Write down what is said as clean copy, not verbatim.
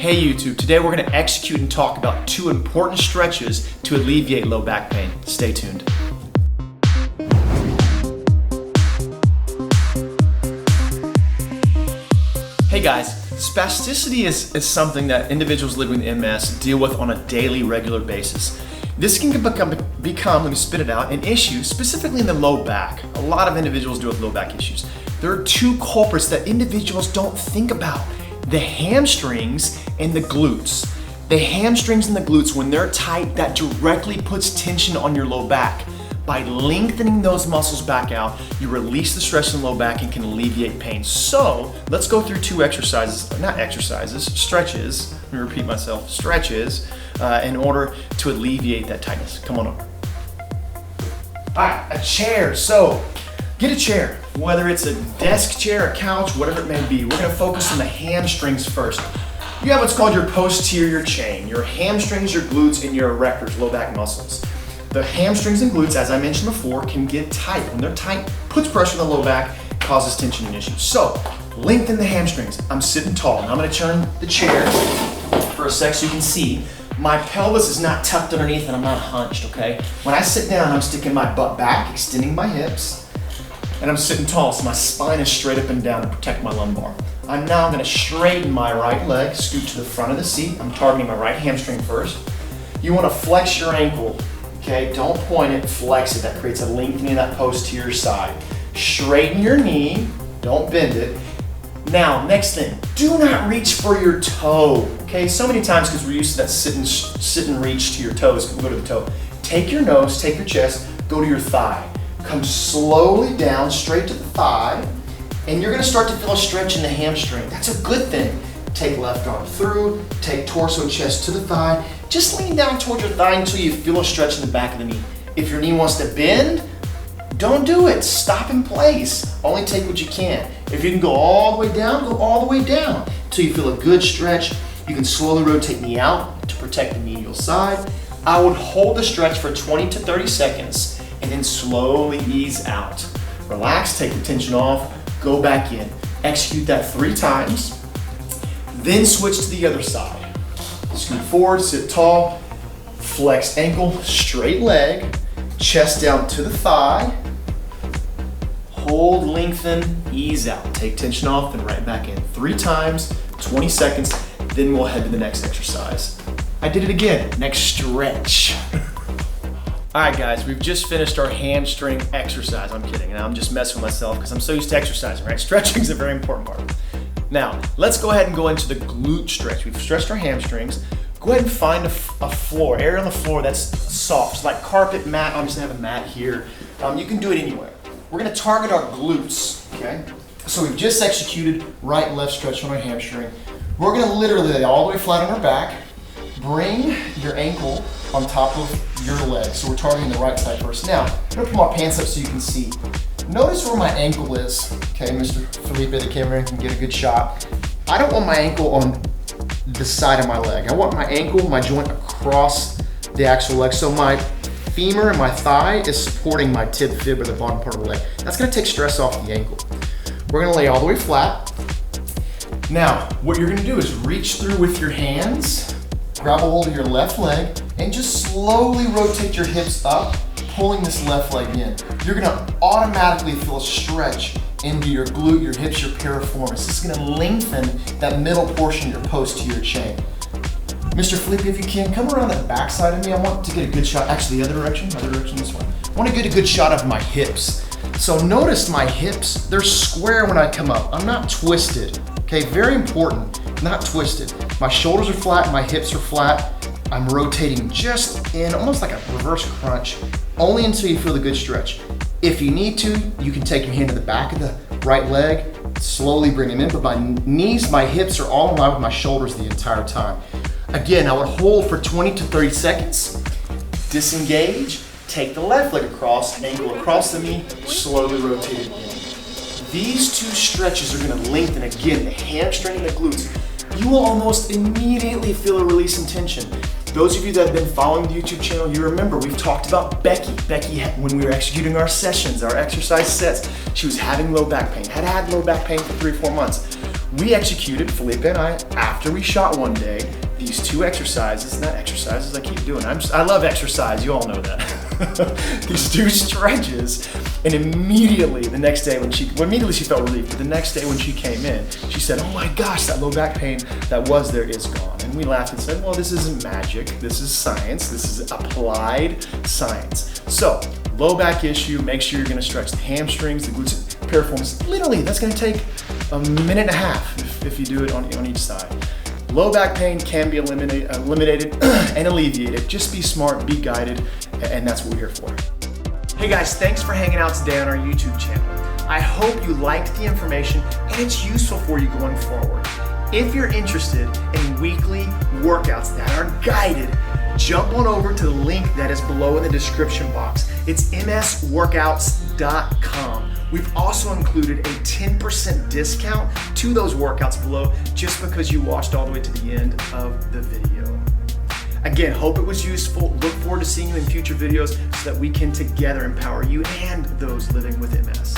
Hey YouTube, today we're going to execute and talk about 2 important stretches to alleviate low back pain. Stay tuned. Hey guys, spasticity is something that individuals living with MS deal with on a daily, regular basis. This can become, let me spit it out, an issue specifically in the low back. A lot of individuals deal with low back issues. There are 2 culprits that individuals don't think about. The hamstrings and the glutes. The hamstrings and the glutes, when they're tight, that directly puts tension on your low back. By lengthening those muscles back out, you release the stress in the low back and can alleviate pain. So let's go through 2 stretches, let me repeat myself, stretches, in order to alleviate that tightness. Come on over. All right, a chair. So get a chair, whether it's a desk chair, a couch, whatever it may be. We're gonna focus on the hamstrings first. You have what's called your posterior chain, your hamstrings, your glutes, and your erectors, low back muscles. The hamstrings and glutes, as I mentioned before, can get tight. When they're tight, puts pressure on the low back, causes tension and issues. So, lengthen the hamstrings. I'm sitting tall. Now I'm gonna turn the chair for a sec so you can see. My pelvis is not tucked underneath and I'm not hunched, okay? When I sit down, I'm sticking my butt back, extending my hips, and I'm sitting tall, so my spine is straight up and down to protect my lumbar. I'm now gonna straighten my right leg, scoot to the front of the seat. I'm targeting my right hamstring first. You wanna flex your ankle, okay? Don't point it, flex it. That creates a lengthening of that posterior side. Straighten your knee, don't bend it. Now, next thing, do not reach for your toe, okay? So many times, because we're used to that sit and reach to your toes, go to the toe. Take your nose, take your chest, go to your thigh. Come slowly down, straight to the thigh, and you're gonna start to feel a stretch in the hamstring. That's a good thing. Take left arm through, take torso, chest to the thigh. Just lean down towards your thigh until you feel a stretch in the back of the knee. If your knee wants to bend, don't do it. Stop in place. Only take what you can. If you can go all the way down, go all the way down until you feel a good stretch. You can slowly rotate knee out to protect the medial side. I would hold the stretch for 20 to 30 seconds and then slowly ease out. Relax, take the tension off, go back in. Execute that 3 times, then switch to the other side. Scoot forward, sit tall, flex ankle, straight leg, chest down to the thigh, hold, lengthen, ease out. Take tension off, then right back in. 3 times, 20 seconds, then we'll head to the next exercise. I did it again, next stretch. All right guys, we've just finished our hamstring exercise. I'm kidding, and I'm just messing with myself because I'm so used to exercising, right? Stretching is a very important part. Now, let's go ahead and go into the glute stretch. We've stretched our hamstrings. Go ahead and find a floor, area on the floor that's soft, like carpet, mat. I'm just gonna have a mat here. You can do it anywhere. We're gonna target our glutes, okay? So we've just executed right and left stretch on our hamstring. We're gonna literally lay all the way flat on our back. Bring your ankle on top of your leg. So we're targeting the right side first. Now, I'm gonna pull my pants up so you can see. Notice where my ankle is. Okay, Mr. Felipe, the cameraman, can get a good shot. I don't want my ankle on the side of my leg. I want my ankle, my joint across the actual leg. So my femur and my thigh is supporting my tib fib or the bottom part of the leg. That's gonna take stress off the ankle. We're gonna lay all the way flat. Now, what you're gonna do is reach through with your hands, grab a hold of your left leg, and just slowly rotate your hips up, pulling this left leg in. You're gonna automatically feel a stretch into your glute, your hips, your piriformis. This is gonna lengthen that middle portion of your posterior chain. Mr. Felipe, if you can, come around the back side of me. I want to get a good shot, actually the other direction this one. I wanna get a good shot of my hips. So notice my hips, they're square when I come up. I'm not twisted, okay? Very important, not twisted. My shoulders are flat, my hips are flat. I'm rotating just in, almost like a reverse crunch, only until you feel the good stretch. If you need to, you can take your hand to the back of the right leg, slowly bring them in, but my knees, my hips are all in line with my shoulders the entire time. Again, I would hold for 20 to 30 seconds, disengage, take the left leg across, ankle across the knee, slowly rotate it in. These 2 stretches are gonna lengthen, again, the hamstring and the glutes. You will almost immediately feel a release in tension. Those of you that have been following the YouTube channel, you remember we've talked about Becky. Becky, when we were executing our sessions, our exercise sets, she was having low back pain, had low back pain for 3 or 4 months. We executed, Felipe and I, after we shot one day, these 2 exercises, not exercises, I keep doing, I love exercise, you all know that. These 2 stretches, and immediately the next day immediately she felt relief, but the next day when she came in, she said, oh my gosh, that low back pain that was there is gone. And we laughed and said, well, this isn't magic, this is science, this is applied science. So, low back issue, make sure you're gonna stretch the hamstrings, the glutes, piriformis. Literally, that's gonna take a minute and a half if you do it on each side. Low back pain can be eliminated and alleviated. Just be smart, be guided, and that's what we're here for. Hey guys, thanks for hanging out today on our YouTube channel. I hope you liked the information and it's useful for you going forward. If you're interested in weekly workouts that are guided, jump on over to the link that is below in the description box. It's msworkouts.com. We've also included a 10% discount to those workouts below just because you watched all the way to the end of the video. Again, hope it was useful. Look forward to seeing you in future videos so that we can together empower you and those living with MS.